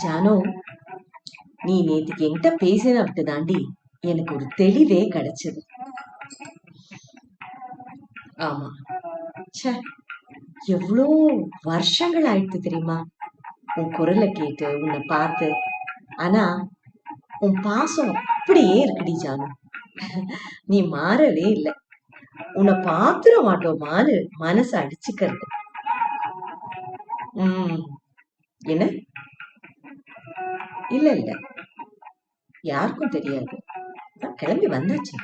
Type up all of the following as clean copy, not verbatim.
ஜானு, நீ நேத்துக்கு என்கிட்ட பேசின விட்டு தாண்டி எனக்கு ஒரு தெளிவே கிடைச்சது. ஆமா, ச்சே, எவ்வளோ வருஷங்கள் ஆயிடுத்து தெரியுமா உன் குரலை கேட்டு உன்னை பார்த்து. ஆனா உன் பாசம் அப்படியே இருக்குடி ஜானு. நீ மாறவே இல்லை. உன்னை பாத்துட மாட்டோமான்னு மனசு அடிச்சுக்கிறது. உம் என்ன? இல்ல இல்ல, யாருக்கும் தெரியாது. நான் கிளம்பி வந்தாச்சு.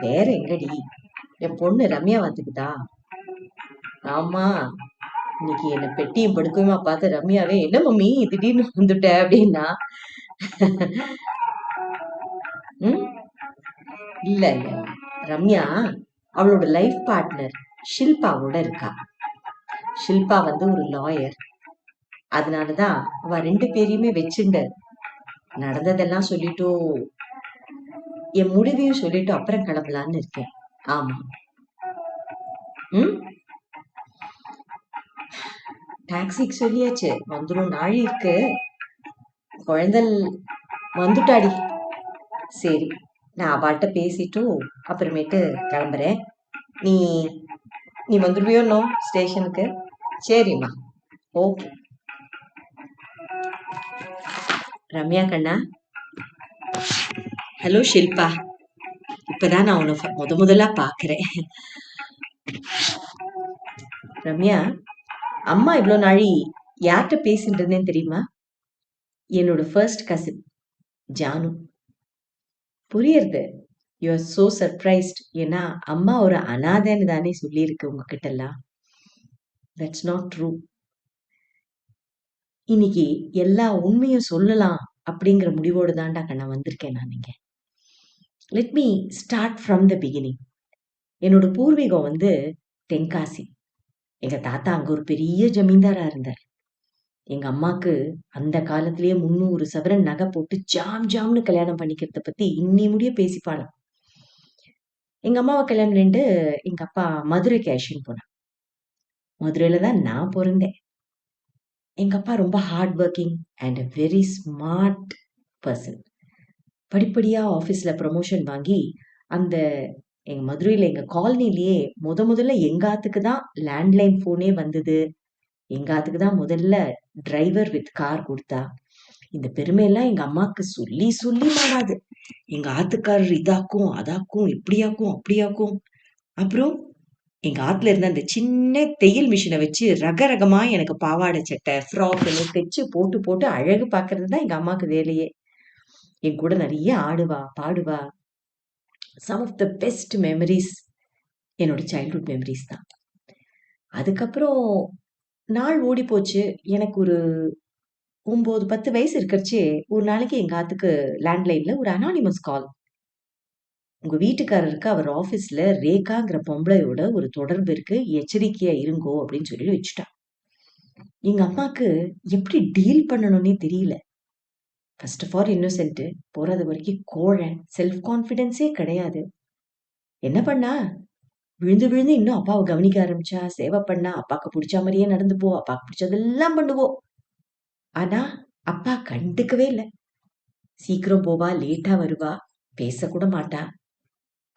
வேற எங்கடி? என் பொண்ணு ரம்யா வந்துக்குதா? ஆமா, இன்னைக்கு என்ன பெட்டியும் படுக்கையுமா பார்த்து ரம்யாவே, என்ன மம்மி திடீர்னு வந்துட்ட அப்படின்னா. ம் இல்ல இல்ல, ரம்யா அவளோட லைஃப் பார்ட்னர் ஷில்பாவோட இருக்கா. ஷில்பா வந்து ஒரு லாயர். அதனாலதான் அவ ரெண்டு பேரையுமே வச்சுண்டு நடந்ததெல்லாம் சொல்லிட்டு என் முடிவையும் சொல்லிட்டு அப்புறம் கிளம்பலான்னு இருக்கேன். ஆமா. ம் டாக்ஸிக்கு சொல்லியாச்சு, வந்துடும் நாழி இருக்கு. குழந்தை வந்துட்டாடி. சரி, நான் அவள்கிட்ட பேசிட்டு அப்புறமேட்டு கிளம்புறேன். நீ நீ வந்துடுவியோ இன்னும் ஸ்டேஷனுக்கு? சரிம்மா, ஓகே. ரம்யா கண்ணா. ஹலோ ஷில்பா, இப்பதான் நான் உன்னை முதலா பாக்குறேன். ரம்யா, அம்மா இவ்வளோ நாளி யார்கிட்ட பேசிட்டு இருந்தேன்னு தெரியுமா? என்னோட ஃபர்ஸ்ட் கசின் ஜானு. புரியுறது, யூ ஆர் சோ சர்ப்ரைஸ்ட். ஏன்னா அம்மா ஒரு அனாதைன்னு தானே சொல்லியிருக்கு உங்ககிட்ட எல்லாம். That's not true. இன்னைக்கு எல்லா உண்மையும் சொல்லலாம் அப்படிங்கிற முடிவோடு தான்டா கண்ணா வந்திருக்கேன் நான் இங்க. Let me start from the beginning. என்னோட பூர்வீகம் வந்து தென்காசி. எங்க தாத்தா அங்க ஒரு பெரிய ஜமீன்தாரா இருந்தார். எங்க அம்மாக்கு அந்த காலத்திலேயே 300 சவரன் நகை போட்டு ஜாம் ஜாம்னு கல்யாணம் பண்ணிக்கிறத பத்தி இன்னி முடிய பேசிப்பாளாம். எங்க அம்மாவை கல்யாணம் பண்ணிட்டு எங்க அப்பா மதுரைக்கு அழைச்சின்னு போனான். மதுரையில தான் நான் பிறந்தேன். எங்க அப்பா ரொம்ப hard working and a very smart person. படிப்படியா ஆபீஸ்ல ப்ரமோஷன் வாங்கி அந்த எங்க மதுரையில எங்க காலனிலேயே முதல்ல எங்க ஆத்துக்கு தான் லேண்ட்லைன் போனே வந்தது. எங்க ஆத்துக்கு தான் முதல்ல டிரைவர் வித் கார் கொடுத்தா. இந்த பெருமையெல்லாம் எங்க அம்மாக்கு சொல்லி சொல்லி மாறாது. எங்க ஆத்துக்காரர் இதாக்கும் அதாக்கும் இப்படியாக்கும் அப்படியாக்கும். அப்புறம் எங்க ஆத்துல இருந்த அந்த சின்ன தையல் மிஷினை வச்சு ரகரகமா எனக்கு பாவாடை சட்டை ஃப்ராக்னு தைச்சு போட்டு போட்டு அழகு பாக்குறது தான் எங்க அம்மாக்கு வேலையே. என் கூட நிறைய ஆடுவா பாடுவா. Some of the best memories என்னோட சைல்ட்ஹுட் மெமரிஸ் தான். அதுக்கப்புறம் நாள் ஓடி போச்சு. எனக்கு ஒரு 9-10 வயசு இருக்கிறச்சே ஒரு நாளைக்கு எங்க ஆத்துக்கு லேண்ட்லைன்ல ஒரு அனானிமஸ் கால். உங்க வீட்டுக்காரருக்கு அவர் ஆபீஸ்ல ரேகாங்கிற பொம்பளையோட ஒரு தொடர்பு இருக்கு, எச்சரிக்கையா இருங்கோ அப்படின்னு சொல்லி வச்சுட்டான். எங்க அம்மாக்கு எப்படி டீல் பண்ணணும்னே தெரியல. ஃபர்ஸ்ட் ஆஃப் ஆல் இன்னோசென்ட், போறது வரைக்கும் கோழன், செல்ஃப் கான்பிடன்ஸே கிடையாது. என்ன பண்ணா, விழுந்து விழுந்து இன்னும் அப்பாவை கவனிக்க ஆரம்பிச்சா, சேவை பண்ணா, அப்பாக்கு பிடிச்ச மாதிரியே நடந்துப்போ, அப்பாக்கு பிடிச்சதெல்லாம் பண்ணுவோம். ஆனா அப்பா கண்டுக்கவே இல்லை. சீக்கிரம் போவா, லேட்டா வருவா, பேசக்கூட மாட்டா.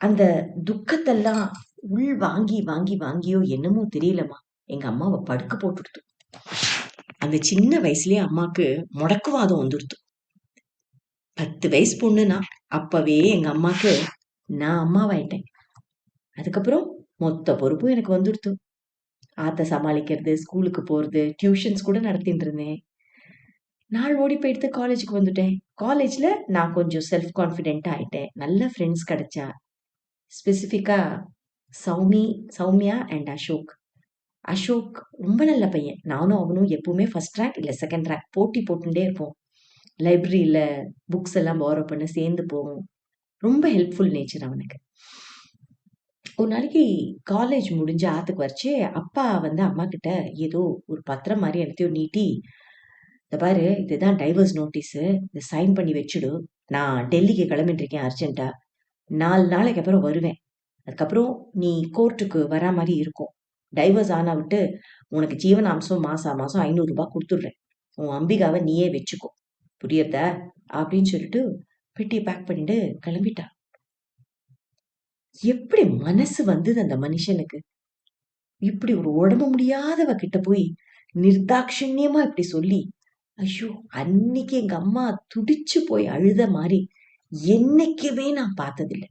அந்த துக்கத்தெல்லாம் உள் வாங்கி வாங்கி வாங்கியோ என்னமோ தெரியலம்மா, எங்க அம்மாவை படுக்க போட்டுடுத்து. அந்த சின்ன வயசுலயே அம்மாக்கு முடக்குவாதம் வந்துடுத்து. 10 வயசு பொண்ணுனா அப்பவே எங்க அம்மாக்கு நான் அம்மாவாயிட்டேன். அதுக்கப்புறம் மொத்த பொறுப்பும் எனக்கு வந்துடுத்து. ஆத்த சமாளிக்கிறது, ஸ்கூலுக்கு போறது, டியூஷன்ஸ் கூட நடத்திட்டு இருந்தேன். நாள் ஓடி போயிடுத்து, காலேஜுக்கு வந்துட்டேன். காலேஜ்ல நான் கொஞ்சம் செல்ஃப் கான்ஃபிடென்ட் ஆயிட்டேன். நல்ல ஃப்ரெண்ட்ஸ் கிடைச்சா. ஸ்பெசிஃபிக்கா சௌமியா அண்ட் அசோக். அசோக் ரொம்ப நல்ல பையன். நானும் அவனும் எப்பவுமே ஃபர்ஸ்ட் ரேங்க் இல்ல செகண்ட் ரேங்க் போட்டி போட்டுட்டே இருப்போம். லைப்ரரியில புக்ஸ் எல்லாம் பாரோ பண்ண சேர்ந்து போவோம். ரொம்ப ஹெல்ப்ஃபுல் நேச்சர் அவனுக்கு. ஒரு நாளைக்கு காலேஜ் முடிஞ்சு ஆத்துக்கு வரைச்சு அப்பா வந்து அம்மா கிட்ட ஏதோ ஒரு பத்திரம் மாதிரி எல்லாத்தையும் நீட்டி, இந்த பாரு, இதுதான் டைவர்ஸ் நோட்டீஸ், இதை சைன் பண்ணி வச்சுடு. நான் டெல்லிக்கு கிளம்பிட்டு இருக்கேன் அர்ஜென்ட்டா. 4 நாளைக்கு அப்புறம் வருவேன். அதுக்கப்புறம் நீ கோர்ட்டுக்கு வரா மாதிரி இருக்கும். டைவர்ஸ் ஆனா விட்டு உனக்கு ஜீவனாம்சம் மாசம் 500 ரூபாய் கொடுத்துடுறேன். உன் அம்பிகாவை நீயே வச்சுக்கோ, புரியுதா அப்படின்னு சொல்லிட்டு பெட்டியை பேக் பண்ணிட்டு கிளம்பிட்டா. எப்படி மனசு வந்தது அந்த மனுஷனுக்கு? இப்படி ஒரு உடம்பு முடியாதவ கிட்ட போய் நிர்தாட்சிணியமா இப்படி சொல்லி, ஐயோ அன்னைக்கு எங்க அம்மா துடிச்சு போய் அழுத மாதிரி என்னைக்குமே நான் பார்த்ததில்லை.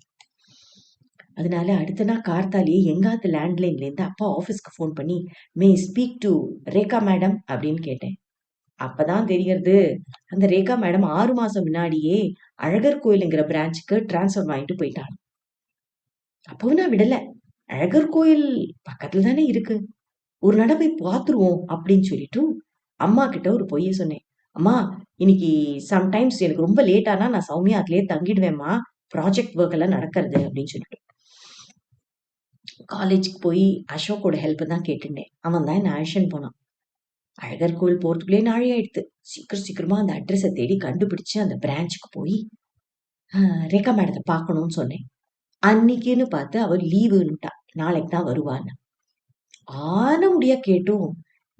அதனால அடுத்த நாள் கார்த்தாலேயே எங்காவது லேண்ட்லைன்ல இருந்து அப்பா ஆபீஸ்க்கு ஃபோன் பண்ணி, மே ஸ்பீக் டு ரேகா மேடம் அப்படின்னு கேட்டேன். அப்பதான் தெரியறது, அந்த ரேகா மேடம் 6 மாசம் முன்னாடியே அழகர் கோயிலுங்கிற பிரான்ச்சுக்கு டிரான்ஸ்ஃபர் வாங்கிட்டு போயிட்டாங்க. அப்பவும் நான் விடல, அழகர் கோயில் பக்கத்துல தானே இருக்கு, ஒரு நட போய் பார்த்துருவோம் அப்படின்னு சொல்லிட்டு அம்மா கிட்ட ஒரு பொய்ய சொன்னேன். அம்மா இன்னைக்கு சம்டைம்ஸ் எனக்கு ரொம்ப லேட் ஆனா நான் சௌமியா அதுலயே தங்கிடுவேம்மா, ப்ராஜெக்ட் ஒர்க் எல்லாம் நடக்கிறது அப்படின்னு சொல்லிட்டு. காலேஜுக்கு போய் அசோக்கோட ஹெல்ப் தான் கேட்டுட்டேன். அவன் தான் என்ன அழைச்சின்னு போனான். அழகர் கோயில் போறதுக்குள்ளே நாழி ஆயிடுத்து. சீக்கிரமா அந்த அட்ரஸை தேடி கண்டுபிடிச்சு அந்த பிரான்ச்சுக்கு போய் ரேகா மேடத்தை பார்க்கணும்னு சொன்னேன். அன்னைக்குன்னு பார்த்து அவர் லீவுன்னுட்டா, நாளைக்கு தான் வருவான்னு. ஆன முடியா கேட்டும்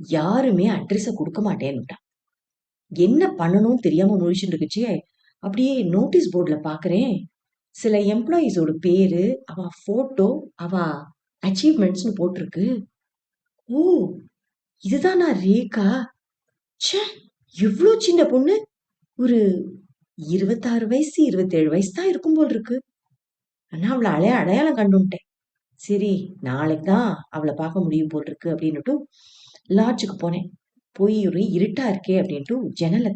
யாருமே அட்ரஸ கொடுக்க மாட்டேன்னுட்டா. என்ன பண்ணணும்னு தெரியாம முழிச்சுட்டு இருக்குச்சே, அப்படியே நோட்டீஸ் போர்டுல பாக்குறேன், சில எம்ப்ளாயீஸோட பேரு, அவ போட்டோ, அவ அச்சீவ்மெண்ட்ஸ்னு போட்டிருக்கு. ஓ இதுதானா ரேகா? ச்சே இவ்ளோ சின்ன பொண்ணு, ஒரு 26 வயசு 27 வயசு தான் இருக்கும் போல் இருக்கு. ஆனா அவளை அடையாளம் கண்டுட்டேன். சரி நாளைக்கு தான் அவளை பார்க்க முடியும் போல் இருக்கு அப்படின்னுட்டு லாட்ஜுக்கு போனேன். போய் ஒரு இருட்டா இருக்கே அப்படின்ட்டு ஜன்னலை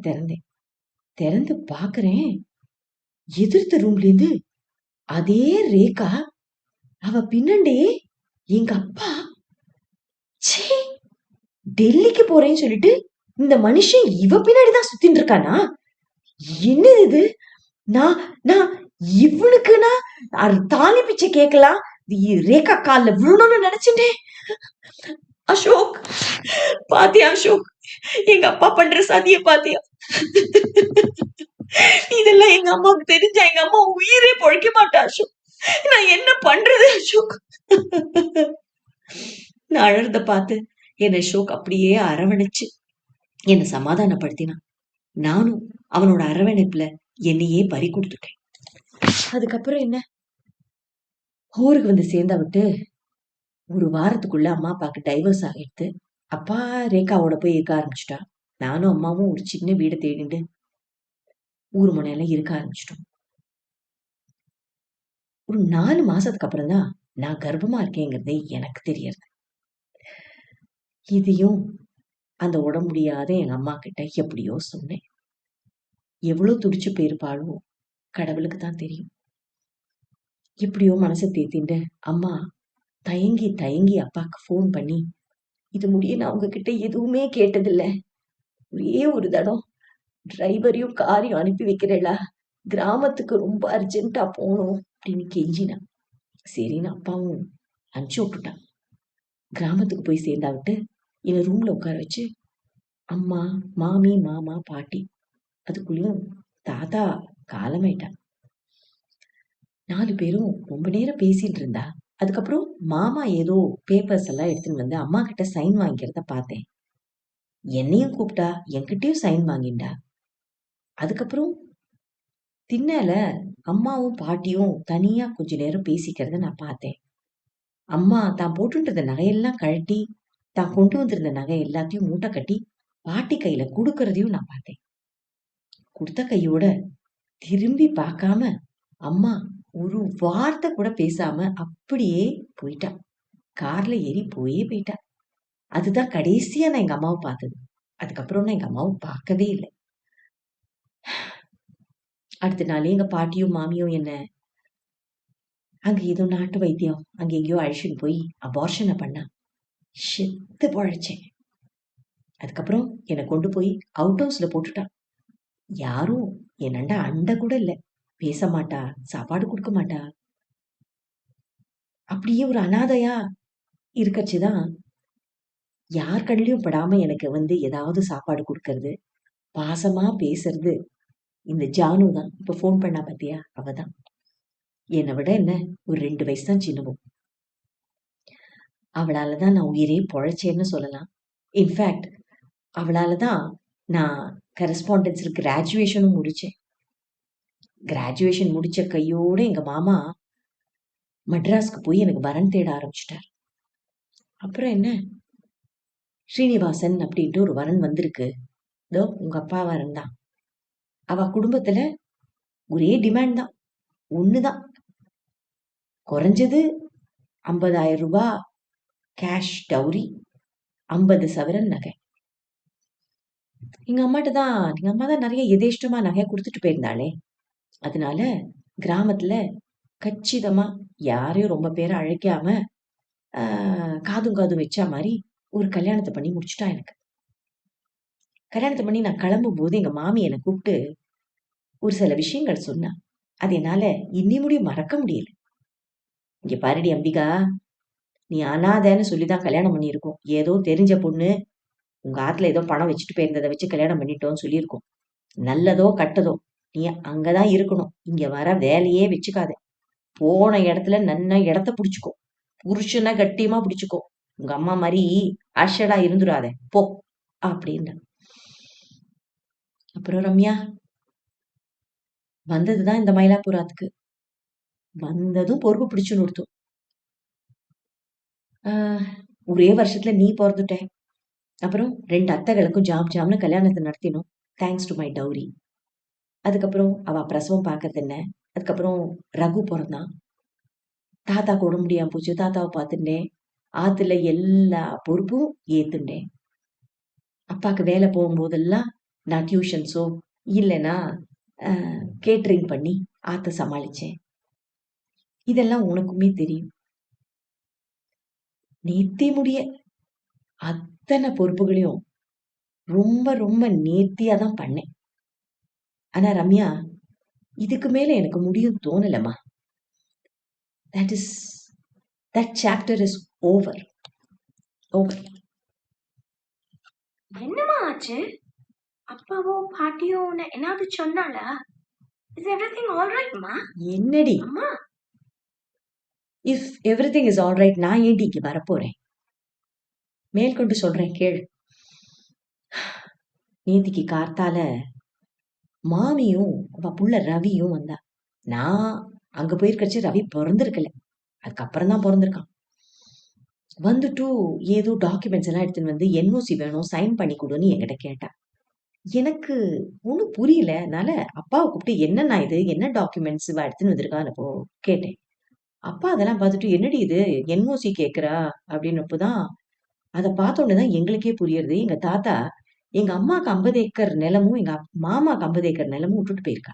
திறந்து பாக்குறேன், எதிர்த்த ரூம்ல இருந்து அதே ரேகா, அவ பின்னாண்டே எங்க அப்பா. ச்சே டெல்லிக்கு போறேன்னு சொல்லிட்டு இந்த மனுஷன் இவ பின்னாடிதான் சுத்தின்னு இருக்கானா? என்னது இது? நான் நான் இவனுக்கு நான் தாலி பிச்சை கேட்கலாம், ரேகா கால்ல விழணும்னு நினைச்சுட்டேன். அசோக் பாத்தியா அசோக், எங்க அப்பா பண்ற சதிய பாத்தியா? இதெல்லாம் எங்க அம்மாவுக்கு தெரிஞ்சா எங்க அம்மா உயிரே பொழைக்க மாட்டா அசோக். நான் என்ன பண்றது அசோக்? நான் அழறத பார்த்து என்ன அசோக் அப்படியே அரவணைச்சு என்ன சமாதானப்படுத்தினான். நானும் அவனோட அரவணைப்புல என்னையே பறி கொடுத்துட்டேன். அதுக்கப்புறம் என்ன, ஊருக்கு வந்து சேர்ந்தா விட்டு ஒரு வாரத்துக்குள்ள அம்மா அப்பாவுக்கு டைவர்ஸ் ஆகிடுது. அப்பா ரேகாவோட போய் இருக்க ஆரம்பிச்சுட்டா. நானும் அம்மாவும் ஒரு சின்ன வீடை தேடிட்டு ஊர் முனையில இருக்க ஆரம்பிச்சிட்டோம். ஒரு 4 மாசத்துக்கு அப்புறம் தான் நான் கர்ப்பமா இருக்கேங்கிறதே எனக்கு தெரியறது. இதையும் அந்த உடம்பு முடியாத எங்க அம்மா கிட்ட எப்படியோ சொன்னேன். எவ்வளவு துடிச்சு போயிருப்பாளோ கடவுளுக்கு தான் தெரியும். எப்படியோ மனசை தேத்திண்டு அம்மா தயங்கி தயங்கி அப்பாக்கு ஃபோன் பண்ணி, இது முடிய நான் உங்ககிட்ட எதுவுமே கேட்டதில்ல, ஒரே ஒரு தடம் டிரைவரையும் காரையும் அனுப்பி வைக்கிறேளா, கிராமத்துக்கு ரொம்ப அர்ஜென்ட்டா போகணும் அப்படின்னு கெஞ்சினா. சரின்னு அப்பாவும் அனுப்பிச்சு விட்டுட்டான். கிராமத்துக்கு போய் சேர்ந்தா விட்டு என்னை ரூம்ல உட்கார வச்சு அம்மா மாமி மாமா பாட்டி, அதுக்குள்ளேயும் தாத்தா காலமாயிட்டான். 4 பேரும் ரொம்ப நேரம் பேசிட்டு இருந்தா. அதுக்கப்புறம் மாமா ஏதோ பேப்பர்ஸ் எல்லாம் எடுத்துன்னு வந்து அம்மா கிட்ட சைன் வாங்கிக்கிறத பார்த்தேன். என்னையும் கூப்பிட்டா என்கிட்டயும் சைன் வாங்கிண்டா. அதுக்கப்புறம் திண்ணல அம்மாவும் பாட்டியும் தனியா கொஞ்ச நேரம் பேசிக்கிறத நான் பார்த்தேன். அம்மா தான் போட்டுட்டு இருந்த நகையெல்லாம் கழட்டி, தான் கொண்டு வந்திருந்த நகை எல்லாத்தையும் மூட்டை கட்டி பாட்டி கையில குடுக்கறதையும் நான் பார்த்தேன். கொடுத்த கையோட திரும்பி பார்க்காம அம்மா ஒரு வார்த்தை கூட பேசாம அப்படியே போயிட்டா. கார்ல ஏறி போயிட்டா. அதுதான் கடைசியா நான் எங்க அம்மாவை பார்த்தது. அதுக்கப்புறம் நான் எங்க அம்மாவை பார்க்கவே இல்லை. அடுத்த நாளே எங்க பாட்டியும் மாமியும் என்ன அங்க ஏதோ நாட்டு வைத்தியம் அங்க எங்கேயோ அழிச்சுன்னு போய் அபார்ஷனை பண்ணா. செத்து பொழைச்சேன். அதுக்கப்புறம் என்னை கொண்டு போய் அவுட் ஹவுஸ்ல போட்டுட்டா. யாரும் என்னண்டா அண்ட கூட இல்ல, பேச மாட்டா, சாப்பாடு கொடுக்க மாட்டா. அப்படியே ஒரு அனாதையா இருக்கச்சுதான் யார் கண்ணிலையும் படாம எனக்கு வந்து ஏதாவது சாப்பாடு கொடுக்கறது, பாசமா பேசுறது இந்த ஜானு தான். இப்ப போன் பண்ணா பாத்தியா, அவதான். என்னை விட என்ன ஒரு 2 வயசு தான் சின்னவும். அவளாலதான் நான் உயிரே பொழைச்சேன்னு சொல்லலாம். இன்ஃபேக்ட் அவளாலதான் நான் கரஸ்பாண்டன்ஸில் கிராஜுவேஷனும் முடித்தேன். கிராஜுவேஷன் முடிச்ச கையோட எங்க மாமா மெட்ராஸ்க்கு போய் எனக்கு வரன் தேட ஆரம்பிச்சிட்டார். அப்புறம் என்ன, ஸ்ரீனிவாசன் அப்படின்ட்டு ஒரு வரன் வந்திருக்கு. இதோ உங்க அப்பா வரன் தான். அவ குடும்பத்துல ஒரே டிமாண்ட் தான், ஒண்ணுதான். குறைஞ்சது 50,000 ரூபாய் கேஷ் டவுரி, 50 சவரன் நகை. எங்க அம்மா தான் நிறைய எதேஷ்டமா நகை கொடுத்துட்டு போயிருந்தாளே. அதனால கிராமத்துல கச்சிதமா யாரையும் ரொம்ப பேரை அழைக்காம காதும் வச்சா மாதிரி ஒரு கல்யாணத்தை பண்ணி முடிச்சுட்டா எனக்கு. கல்யாணத்தை பண்ணி நான் கிளம்பும் போது எங்க மாமி என்னை கூப்பிட்டு ஒரு சில விஷயங்கள் சொன்னா. அது என்னால இன்னி முடியும் மறக்க முடியல. இங்க பாருடி அம்பிகா, நீ அனாதைன்னு சொல்லிதான் கல்யாணம் பண்ணியிருக்கோம். ஏதோ தெரிஞ்ச பொண்ணு உங்க ஆத்துல ஏதோ பணம் வச்சுட்டு போயிருந்ததை வச்சு கல்யாணம் பண்ணிட்டோம்னு சொல்லியிருக்கோம். நல்லதோ கட்டதோ நீ அங்கதான் இருக்கணும். இங்க வர வேலையே வச்சுக்காத. போன இடத்துல நன்ன இடத்த புடிச்சுக்கோ. புருஷனை கட்டியமா புடிச்சுக்கோ. உங்க அம்மா மாதிரி அஷடா இருந்துடாத போ அப்படின்னு. அப்புறம் ரம்யா வந்ததுதான் இந்த மயிலாப்பூராத்துக்கு. வந்ததும் பொறுப்பு பிடிச்சு நிறுத்தும். ஒரே வருஷத்துல நீ பிறந்துட்ட. அப்புறம் 2 அத்தைகளுக்கும் ஜாம்னு கல்யாணத்தை நடத்தினோம், தேங்க்ஸ் டு மை டவுரி. அதுக்கப்புறம் அவ பிரசவம் பார்க்கறது என்ன. அதுக்கப்புறம் ரகு பிறந்தான். தாத்தாக்கு உடம்பு முடியாம போச்சு, தாத்தாவை பார்த்துட்டேன். ஆத்துல எல்லா பொறுப்பும் ஏத்துண்டேன். அப்பாக்கு வேலை போகும்போதெல்லாம் நான் டியூஷன்ஸோ இல்லைன்னா கேட்டரிங் பண்ணி ஆத்த சமாளிச்சேன். இதெல்லாம் உனக்குமே தெரியும். நேர்த்தி முடிய அத்தனை பொறுப்புகளையும் ரொம்ப ரொம்ப நேர்த்தியா தான் பண்ணேன். ஆனா ரம்யா, இதுக்கு மேல எனக்கு முடியும் தோணலம்மா. that chapter is over. என்னமா ஆச்சு? அப்பாவோ பாட்டியோ என்னாவது சொன்னாளா? Is everything all right மா? என்னடி அம்மா, if everything is all right நான் ஏன்டி இங்க வரப்போறேன்? மேற்கொண்டு சொல்றேன் கேள். நேத்திக்கு கார்த்தால மாமியும் அவ புள்ள ரவியும் வந்தா. நான் அங்க போயிருக்கச்சு ரவி பிறந்திருக்கல, அதுக்கப்புறம் தான் பிறந்திருக்கான். வந்துட்டு ஏதோ டாக்குமெண்ட்ஸ் எல்லாம் எடுத்துன்னு வந்து என்ஓசி வேணும் சைன் பண்ணி கொடுன்னு என்கிட்ட கேட்டா. எனக்கு ஒன்றும் புரியல. அதனால அப்பாவை கூப்பிட்டு என்னண்ணா இது, என்ன டாக்குமெண்ட்ஸ் எடுத்துன்னு வந்திருக்கான்னு அப்போ கேட்டேன். அப்பா அதெல்லாம் பார்த்துட்டு என்னடி இது என்ஓசி கேட்குறா அப்படின்னப்போதான் அதை பார்த்தோன்னே எங்களுக்கே புரியுறது. எங்க தாத்தா எங்க அம்மாக்கு 50 ஏக்கர் நிலமும் எங்க மாமாக்கு 50 ஏக்கர் நிலமும் விட்டுட்டு போயிருக்கா.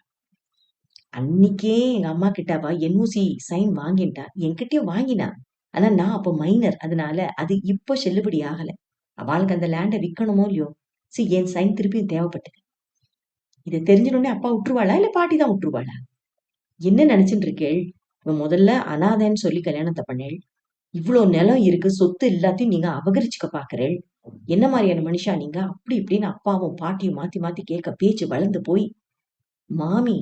அன்னைக்கே எங்க அம்மா கிட்டவா என்ஓசி சைன் வாங்கிட்டா, என்கிட்டயும் வாங்கினா. ஆனா நான் அப்போ மைனர், அதனால அது இப்போ செல்லுபடி ஆகல. அவளுக்கு அந்த லேண்டை விற்கணுமோ இல்லையோ, சரி என் சைன் திருப்பியும் தேவைப்பட்டது. இதை தெரிஞ்சிடனே அப்பா விட்டுருவாளா இல்ல பாட்டி தான் விட்டுருவாளா? என்ன நினைச்சுட்டு இருக்கேள்? இவன் முதல்ல அனாதைன்னு சொல்லி கல்யாணத்தை பண்ணேள். இவ்வளவு நிலம் இருக்கு, சொத்து எல்லாத்தையும் நீங்க அபகரிச்சுக்க பாக்குறேள். என்ன மாதிரியான மனுஷா நீங்க? அப்படி இப்படின்னு அப்பாவும் பாட்டியும் மாத்தி மாத்தி கேட்க பேச்சு வளர்ந்து போய் மாமி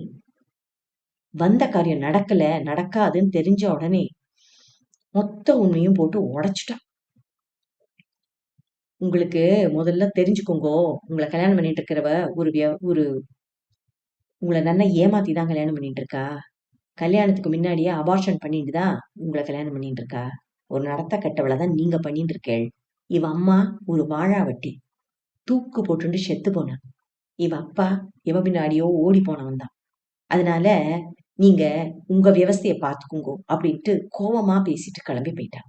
வந்த காரியம் நடக்காதுன்னு தெரிஞ்ச உடனே மொத்த உண்மையும் போட்டு உடைச்சிட்டா. உங்களுக்கு முதல்ல தெரிஞ்சுக்கோங்கோ, உங்களை கல்யாணம் பண்ணிட்டு இருக்கிறவ ஒரு உங்களை நல்லா ஏமாத்தி தான் கல்யாணம் பண்ணிட்டு இருக்கா. கல்யாணத்துக்கு முன்னாடியே அபார்ஷன் பண்ணிட்டு தான் உங்களை கல்யாணம் பண்ணிட்டு இருக்கா. ஒரு நடத்த கட்டவளை தான் நீங்க பண்ணிட்டு இருக்கேள். இவ அம்மா ஒரு வாழாவட்டி, தூக்கு போட்டுட்டு செத்து போனான். இவ அப்பா இவ பின்னாடியோ ஓடி போனவன் தான். அதனால நீங்க உங்க விவசாய பார்த்துக்குங்கோ அப்படின்ட்டு கோவமா பேசிட்டு கிளம்பி போயிட்டான்.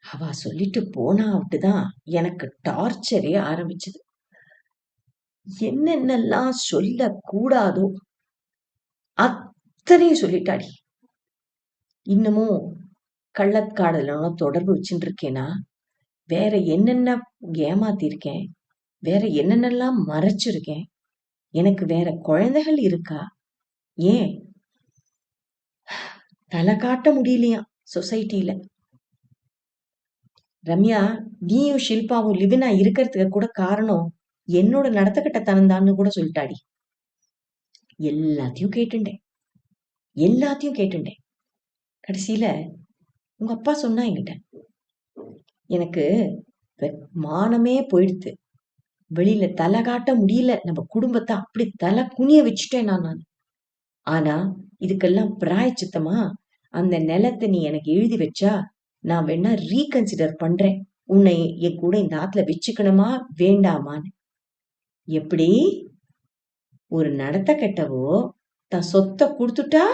அவ சொல்லிட்டு போனாவிட்டுதான் எனக்கு டார்ச்சரே ஆரம்பிச்சது. என்னென்னலாம் சொல்ல கூடாதோ அத்தனையும் சொல்லிட்டாடி. இன்னமும் கள்ளக்காடலோட தொடர்பு வச்சுட்டு இருக்கேனா, வேற என்னென்ன ஏமாத்திருக்கேன், வேற என்னென்னலாம் மறைச்சிருக்கேன், எனக்கு வேற குழந்தைகள் இருக்கா, ஏன் தலை காட்ட முடியலையா சொசைட்டில. ரம்யா, நீயும் ஷில்பாவும் லிவினா இருக்கிறதுக்கு கூட காரணம் என்னோட நடத்தக்கட்டத்தனம் தான்னு கூட சொல்லிட்டாடி. எல்லாத்தையும் கேட்டுட்டேன். கடைசியில உங்க அப்பா சொன்னா என்கிட்ட, எனக்கு மானமே போயிடுத்து, வெளியில தலை காட்ட முடியல. நம்ம குடும்பத்தை அப்படி தலை குனிய வச்சுட்டேன் நான். ஆனா இதுக்கெல்லாம் பிராயச்சித்தமா அந்த நிலத்தை நீ எனக்கு எழுதி வச்சா நான் வேணா ரீகன்சிடர் பண்றேன். உன்னை என் கூட இந்த ஆத்துல வச்சுக்கணுமா வேண்டாமான்னு. எப்படி ஒரு நடத்த கெட்டவோ தன் சொத்தை கொடுத்துட்டா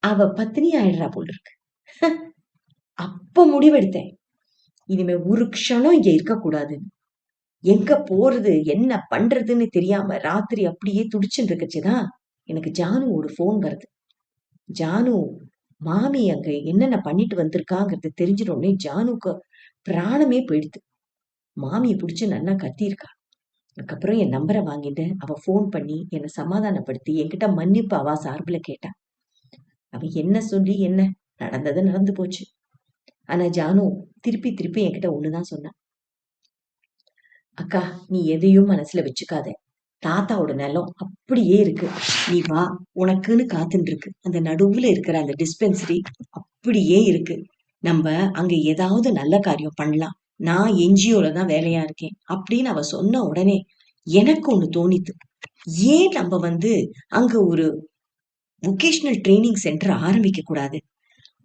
அவ பத்தினி ஆயிடுறா போல் இருக்கு. அப்ப முடிவெடுத்தேன், இனிமே ஒரு க்ஷணம் இங்க இருக்கக்கூடாதுன்னு. எங்க போறது என்ன பண்றதுன்னு தெரியாம ராத்திரி அப்படியே துடிச்சுட்டு இருக்கச்சுதான் எனக்கு ஜானுவோட போன் வருது. ஜானு மாமி அங்க என்னென்ன பண்ணிட்டு வந்திருக்காங்கிறது தெரிஞ்சிடனே ஜானுக்கு பிராணமே போயிடுது. மாமியை பிடிச்சு நல்லா கத்தியிருக்கா. அதுக்கப்புறம் என் நம்பரை வாங்கிட்டு அவ போன் பண்ணி என்னை சமாதானப்படுத்தி என்கிட்ட மன்னிப்பு அவ சார்பில கேட்டா. அவ என்ன சொல்லி என்ன நடந்தது நடந்து போச்சு. ஆனா ஜானு திருப்பி திருப்பி என்கிட்ட ஒண்ணுதான் சொன்னா, அக்கா நீ எதையும் மனசுல வச்சுக்காத, தாத்தாவோட நிலம் அப்படியே இருக்கு, நீ வா, உனக்குன்னு காத்துட்டு இருக்கு. அந்த நடுவுல இருக்கிற அந்த டிஸ்பென்சரி அப்படியே இருக்கு, நம்ம அங்க ஏதாவது நல்ல காரியம் பண்ணலாம். நான் என்ஜிஓல தான் வேலையா இருக்கேன் அப்படின்னு அவ சொன்ன உடனே எனக்கு ஒண்ணு தோணித்து. ஏன் நம்ம அங்க ஒரு வொகேஷனல் ட்ரைனிங் சென்டர் ஆரம்பிக்க கூடாது?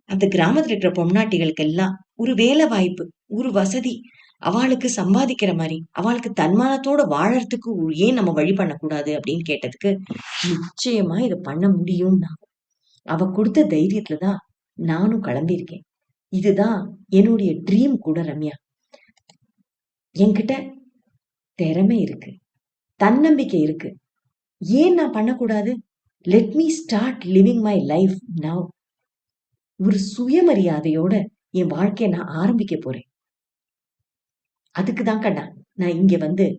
அந்த கிராமத்துல இருக்கிற பொம்நாட்டிகளுக்கு எல்லாம் ஒரு வேலை வாய்ப்பு, ஒரு வசதி, அவளுக்கு சம்பாதிக்கிற மாதிரி, அவளுக்கு தன்மானத்தோட வாழறதுக்கு ஏன் நம்ம வழி பண்ணக்கூடாது அப்படின்னு கேட்டதுக்கு, நிச்சயமா இதை பண்ண முடியும்னா அவ கொடுத்த தைரியத்துலதான் நானும் கிளம்பியிருக்கேன். இதுதான் என்னுடைய ட்ரீம் கூட ரம்யா. என்கிட்ட திறமை இருக்கு, தன்னம்பிக்கை இருக்கு, ஏன் நான் பண்ணக்கூடாது? Let me start living my life now. ஒரு சுயமரியாதையோட என் வாழ்க்கைய நான் ஆரம்பிக்க போறேன். அதுக்குதான் கண்ணா நான் இங்க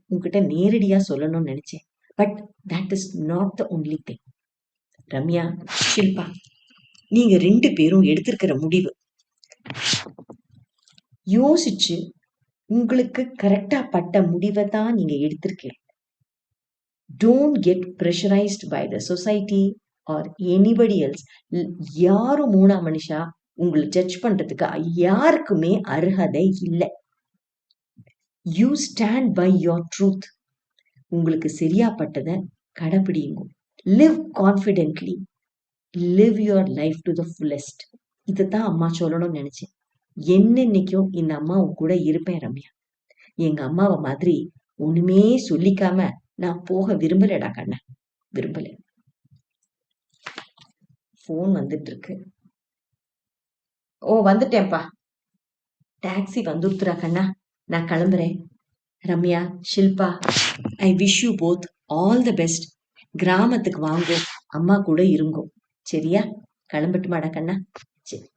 உங்ககிட்ட நேரடியா சொல்லணும்னு நினைச்சேன். But that is not the only thing. Ramya, Shilpa, நீங்க 2 பேரும் எடுத்திருக்கிற முடிவு யோசிச்சு உங்களுக்கு கரெக்டா பட்ட முடிவை தான் நீங்க எடுத்திருக்கீங்க. Don't get pressurized by the society or anybody else. யாரும் மூணா மனுஷா உங்களை ஜட்ஜ் பண்றதுக்கு யாருக்குமே அருகதை இல்லை. You stand by your truth. உங்களுக்கு சரியாப்பட்டதை கடைபிடிங்க. Live confidently, live your life to the fullest. இதைத்தான் அம்மா சொல்லணும்னு நினைச்சேன். என்னைக்கும் இந்த அம்மா உன் கூட இருப்பேன் ரம்யா. எங்க அம்மாவை மாதிரி ஒண்ணுமே சொல்லிக்காம நான் போக விரும்பலடா கண்ணா, விரும்பல. போன் வந்துட்டு இருக்கு. ஓ வந்துட்டேன்ப்பா, டாக்ஸி வந்துருத்துறா கண்ணா, நான் கிளம்புறேன். Ramya, Shilpa, I wish you both all the best. கிராமத்துக்கு வாங்கோ, அம்மா கூட இருங்கோ, சரியா? கிளம்பட்டுமாடா கண்ணா? சரி.